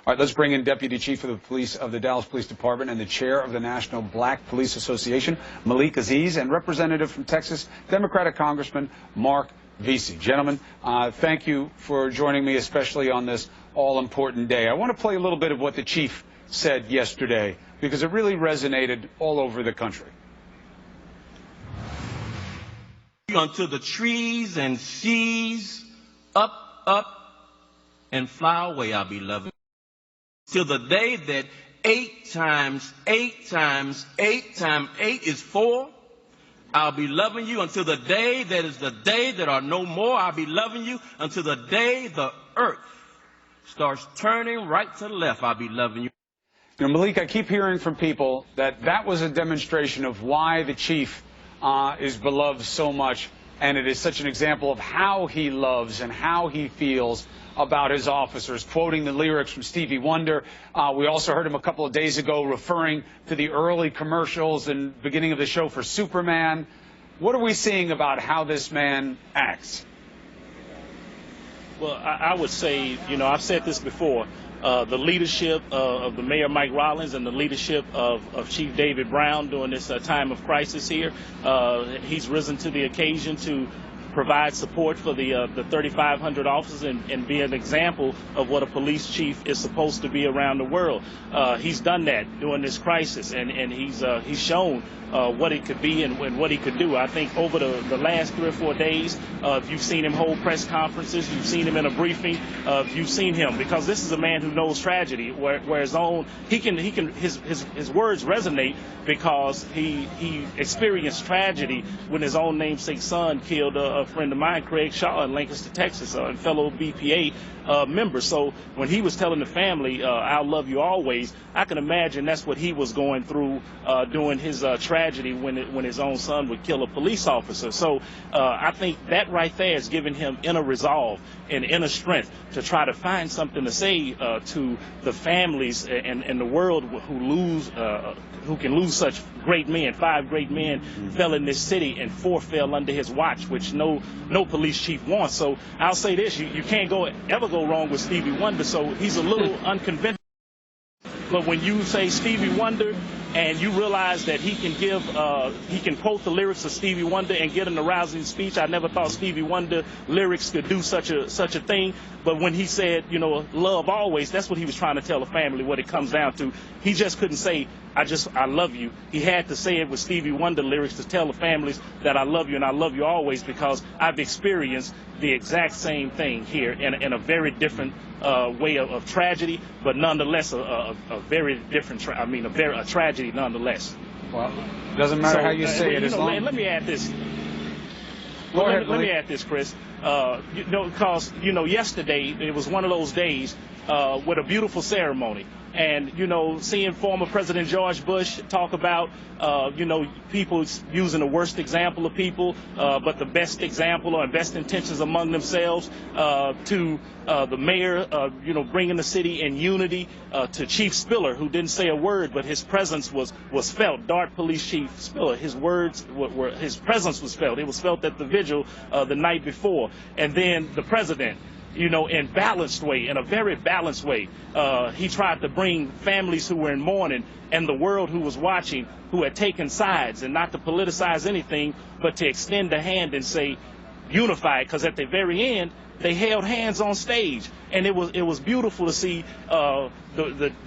All right, let's bring in Deputy Chief of the Police of the Dallas Police Department and the Chair of the National Black Police Association, Marc Veasey, and Representative from Texas, Democratic Congressman Marc Veasey. Gentlemen, thank you for joining me, especially on this all-important day. I want to play a little bit of what the Chief said yesterday, because it really resonated all over the country. Until the trees and seas up, up, and fly away, I'll be loving. Till the day that 8 times 8 times 8 times 8 is 4, I'll be loving you. Until the day that is the day that are no more, I'll be loving you. Until the day the earth starts turning right to left, I'll be loving you. You know, Malik, I keep hearing from people that that was a demonstration of why the Chief is beloved so much, and it is such an example of how he loves and how he feels about his officers, quoting the lyrics from Stevie Wonder. We also heard him a couple of days ago referring to the early commercials and beginning of the show for Superman. What are we seeing about how this man acts? Well, I would say, you know, I've said this before, the leadership of the Mayor Mike Rollins and the leadership of Chief David Brown during this time of crisis here, he's risen to the occasion to provide support for the 3,500 officers and be an example of what a police chief is supposed to be around the world. He's done that during this crisis, and he's shown what it could be and what he could do. I think over the last 3 or 4 days, you've seen him hold press conferences, you've seen him in a briefing, you've seen him, because this is a man who knows tragedy, where his words resonate, because he experienced tragedy when his own namesake son killed a friend of mine, Craig Shaw, in Lancaster, Texas, and fellow BPA member. So when he was telling the family, "I'll love you always," I can imagine that's what he was going through during his tragedy when his own son would kill a police officer. So I think that right there is giving him inner resolve and inner strength to try to find something to say to the families and the world who can lose such great men. 5 great men fell in this city, and 4 fell under his watch, which no police chief wants. So I'll say this: you can't ever go wrong with Stevie Wonder. So he's a little unconventional. But when you say Stevie Wonder and you realize that he can quote the lyrics of Stevie Wonder and get an arousing speech, I never thought Stevie Wonder lyrics could do such a thing. But when he said, you know, love always, that's what he was trying to tell the family, what it comes down to. He just couldn't say, I love you. He had to say it with Stevie Wonder lyrics to tell the families that I love you and I love you always, because I've experienced the exact same thing here in a very different way of tragedy, but nonetheless a very different, a tragedy nonetheless. Well, doesn't matter how you say it. Let me add this. Let me add this, Chris. Because yesterday it was one of those days with a beautiful ceremony. And, seeing former President George Bush talk about, people using the worst example of people, but the best example or best intentions among themselves, to the mayor, bringing the city in unity, to Chief Spiller, who didn't say a word, but his presence was felt. Dart Police Chief Spiller, his presence was felt. It was felt at the vigil the night before. And then the president, in a very balanced way. He tried to bring families who were in mourning and the world who was watching, who had taken sides, and not to politicize anything, but to extend a hand and say, unify, because at the very end, they held hands on stage, and it was beautiful to see the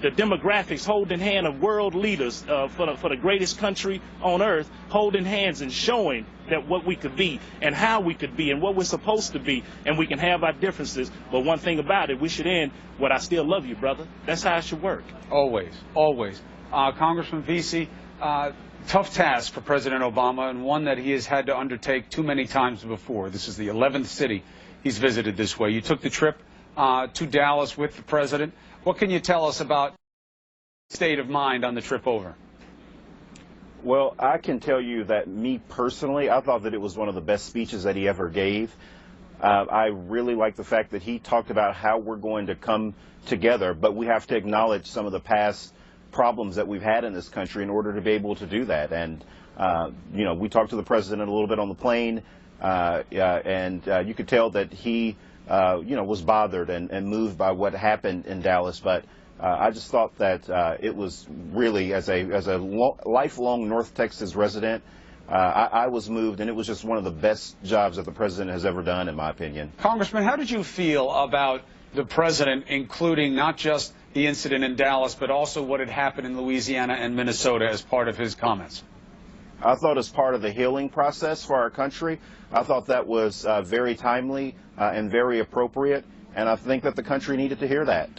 demographics holding hand of world leaders for the greatest country on earth, holding hands and showing that what we could be and how we could be and what we're supposed to be, and we can have our differences, but one thing about it, we should end with "I still love you, brother." That's how it should work. Always, always. Congressman Veasey, tough task for President Obama, and one that he has had to undertake too many times before. This is the 11th city he's visited this way. You took the trip to Dallas with the president. What can you tell us about state of mind on the trip over? Well, I can tell you that me personally, I thought that it was one of the best speeches that he ever gave. I really like the fact that he talked about how we're going to come together, but we have to acknowledge some of the past problems that we've had in this country in order to be able to do that. And, we talked to the president a little bit on the plane, and you could tell that he, was bothered and moved by what happened in Dallas. But I just thought that it was really, as a lifelong North Texas resident, I was moved, and it was just one of the best jobs that the president has ever done, in my opinion. Congressman, how did you feel about the president including not just the incident in Dallas, but also what had happened in Louisiana and Minnesota as part of his comments? I thought as part of the healing process for our country, I thought that was very timely and very appropriate, and I think that the country needed to hear that.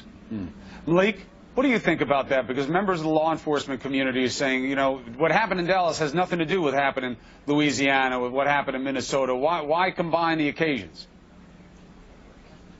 Malik, what do you think about that? Because members of the law enforcement community are saying, you know, what happened in Dallas has nothing to do with what happened in Louisiana, with what happened in Minnesota. Why combine the occasions?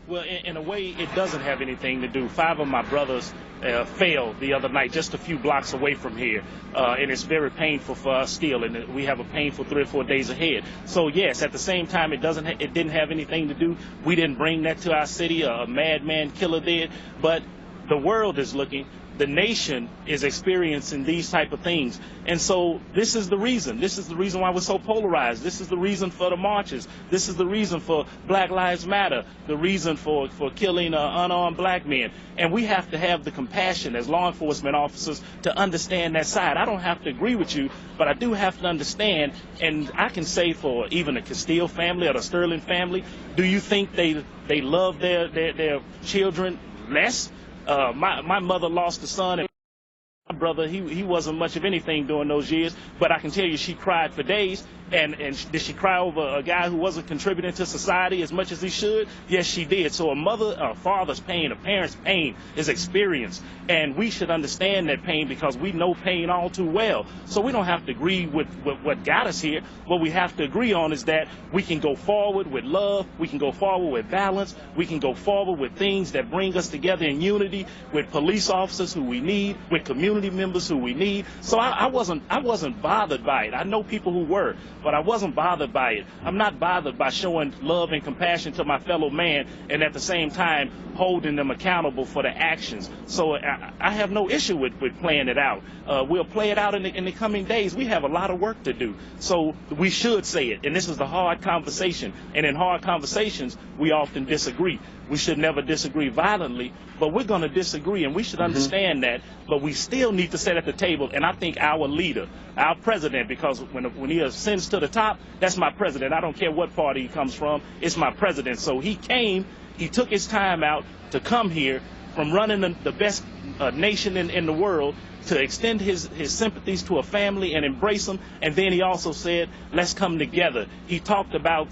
Well, in a way, it doesn't have anything to do. 5 of my brothers fell the other night, just a few blocks away from here, and it's very painful for us still, and we have a painful 3 or 4 days ahead. So yes, at the same time, it didn't have anything to do. We didn't bring that to our city. A madman killer did, but the world is looking. The nation is experiencing these type of things. And so this is the reason. This is the reason why we're so polarized. This is the reason for the marches. This is the reason for Black Lives Matter, the reason for killing unarmed black men. And we have to have the compassion as law enforcement officers to understand that side. I don't have to agree with you, but I do have to understand, and I can say for even the Castile family or the Sterling family, do you think they love their children less? My mother lost a son, and my brother, he wasn't much of anything during those years, but I can tell you she cried for days. And did she cry over a guy who wasn't contributing to society as much as he should? Yes, she did. So a father's pain, a parent's pain is experienced. And we should understand that pain because we know pain all too well. So we don't have to agree with what got us here. What we have to agree on is that we can go forward with love. We can go forward with balance. We can go forward with things that bring us together in unity, with police officers who we need, with community members who we need. So I wasn't bothered by it. I know people who were, but I wasn't bothered by it. I'm not bothered by showing love and compassion to my fellow man and at the same time holding them accountable for their actions. So I have no issue with playing it out. We'll play it out in the coming days. We have a lot of work to do. So we should say it. And this is the hard conversation. And in hard conversations, we often disagree. We should never disagree violently, but we're going to disagree, and we should understand that. But we still need to sit at the table, and I think our leader, our president, because when he ascends to the top, that's my president. I don't care what party he comes from. It's my president. So he came, he took his time out to come here from running the best nation in the world to extend his sympathies to a family and embrace them. And then he also said, let's come together. He talked about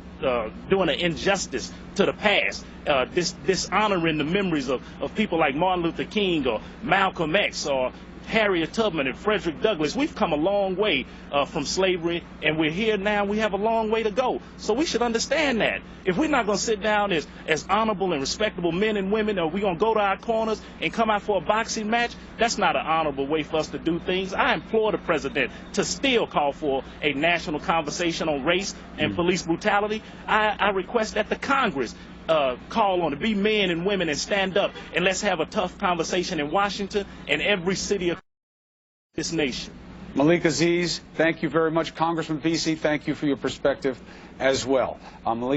doing an injustice to the past, dishonoring the memories of people like Martin Luther King or Malcolm X or Harriet Tubman and Frederick Douglass. We've come a long way from slavery, and we're here now. We have a long way to go. So we should understand that. If we're not going to sit down as honorable and respectable men and women, or we're going to go to our corners and come out for a boxing match, that's not an honorable way for us to do things. I implore the president to still call for a national conversation on race and police brutality. I request that the Congress call on to be men and women and stand up, and let's have a tough conversation in Washington and every city of this nation. Malik Aziz, thank you very much. Congressman Veasey, thank you for your perspective as well. Malik